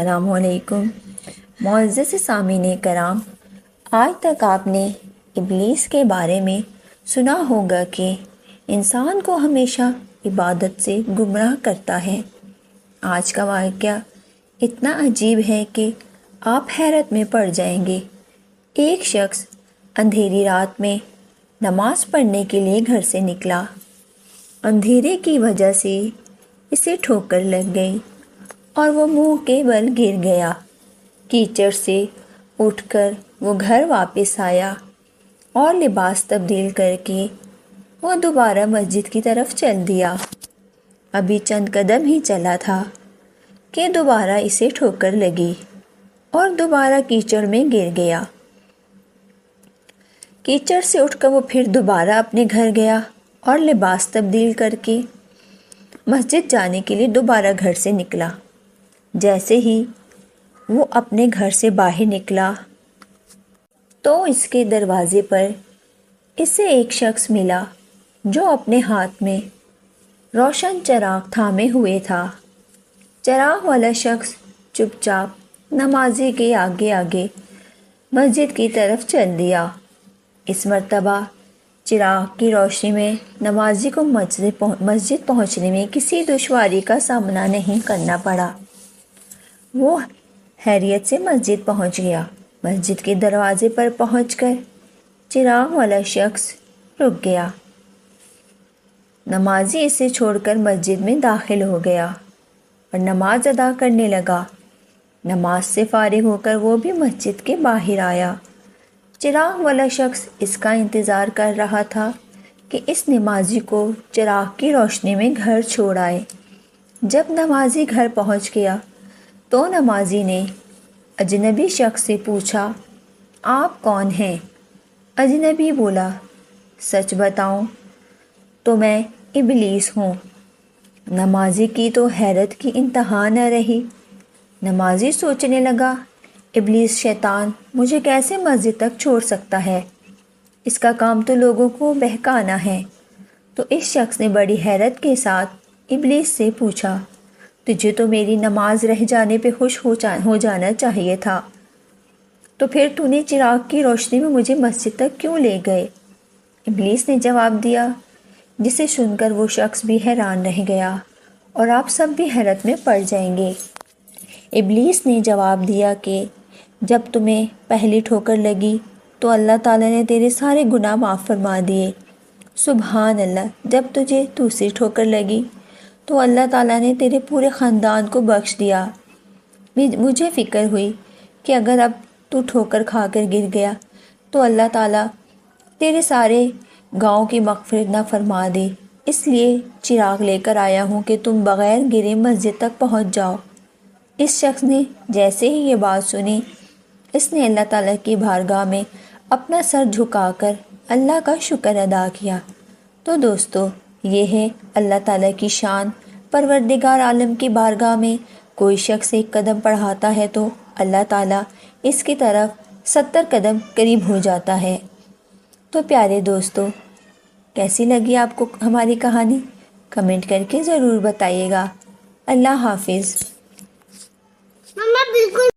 السلام علیکم معزز سامعین کرام، آج تک آپ نے ابلیس کے بارے میں سنا ہوگا کہ انسان کو ہمیشہ عبادت سے گمراہ کرتا ہے۔ آج کا واقعہ اتنا عجیب ہے کہ آپ حیرت میں پڑ جائیں گے۔ ایک شخص اندھیری رات میں نماز پڑھنے کے لیے گھر سے نکلا۔ اندھیرے کی وجہ سے اسے ٹھوکر لگ گئی اور وہ منہ کے بل گر گیا۔ کیچڑ سے اٹھ کر وہ گھر واپس آیا اور لباس تبدیل کر کے وہ دوبارہ مسجد کی طرف چل دیا۔ ابھی چند قدم ہی چلا تھا کہ دوبارہ اسے ٹھوکر لگی اور دوبارہ کیچڑ میں گر گیا۔ کیچڑ سے اٹھ کر وہ پھر دوبارہ اپنے گھر گیا اور لباس تبدیل کر کے مسجد جانے کے لیے دوبارہ گھر سے نکلا۔ جیسے ہی وہ اپنے گھر سے باہر نکلا تو اس کے دروازے پر اسے ایک شخص ملا جو اپنے ہاتھ میں روشن چراغ تھامے ہوئے تھا۔ چراغ والا شخص چپ چاپ نمازی کے آگے آگے مسجد کی طرف چل دیا۔ اس مرتبہ چراغ کی روشنی میں نمازی کو مسجد پہنچنے میں کسی دشواری کا سامنا نہیں کرنا پڑا۔ وہ خیریت سے مسجد پہنچ گیا۔ مسجد کے دروازے پر پہنچ کر چراغ والا شخص رک گیا۔ نمازی اسے چھوڑ کر مسجد میں داخل ہو گیا اور نماز ادا کرنے لگا۔ نماز سے فارغ ہو کر وہ بھی مسجد کے باہر آیا۔ چراغ والا شخص اس کا انتظار کر رہا تھا کہ اس نمازی کو چراغ کی روشنی میں گھر چھوڑ آئے۔ جب نمازی گھر پہنچ گیا تو نمازی نے اجنبی شخص سے پوچھا، آپ کون ہیں؟ اجنبی بولا، سچ بتاؤں تو میں ابلیس ہوں۔ نمازی کی تو حیرت کی انتہا نہ رہی۔ نمازی سوچنے لگا، ابلیس شیطان مجھے کیسے مسجد تک چھوڑ سکتا ہے؟ اس کا کام تو لوگوں کو بہکانا ہے۔ تو اس شخص نے بڑی حیرت کے ساتھ ابلیس سے پوچھا، تجھے تو میری نماز رہ جانے پہ خوش ہو جانا چاہیے تھا، تو پھر تو نے چراغ کی روشنی میں مجھے مسجد تک کیوں لے گئے؟ ابلیس نے جواب دیا، جسے سن کر وہ شخص بھی حیران رہ گیا اور آپ سب بھی حیرت میں پڑ جائیں گے۔ ابلیس نے جواب دیا کہ جب تمہیں پہلی ٹھوکر لگی تو اللہ تعالیٰ نے تیرے سارے گناہ معاف فرما دیے۔ سبحان اللہ، جب تجھے دوسری ٹھوکر لگی تو اللہ تعالیٰ نے تیرے پورے خاندان کو بخش دیا۔ مجھے فکر ہوئی کہ اگر اب تو ٹھوکر کھا کر گر گیا تو اللہ تعالیٰ تیرے سارے گاؤں کی مغفرت نہ فرما دے، اس لیے چراغ لے کر آیا ہوں کہ تم بغیر گرے مسجد تک پہنچ جاؤ۔ اس شخص نے جیسے ہی یہ بات سنی، اس نے اللہ تعالیٰ کی بارگاہ میں اپنا سر جھکا کر اللہ کا شکر ادا کیا۔ تو دوستو، یہ ہے اللہ تعالیٰ کی شان۔ پروردگار عالم کی بارگاہ میں کوئی شخص ایک قدم بڑھاتا ہے تو اللہ تعالیٰ اس کی طرف 70 قدم قریب ہو جاتا ہے۔ تو پیارے دوستو، کیسی لگی آپ کو ہماری کہانی؟ کمنٹ کر کے ضرور بتائیے گا۔ اللہ حافظ۔ مما بالکل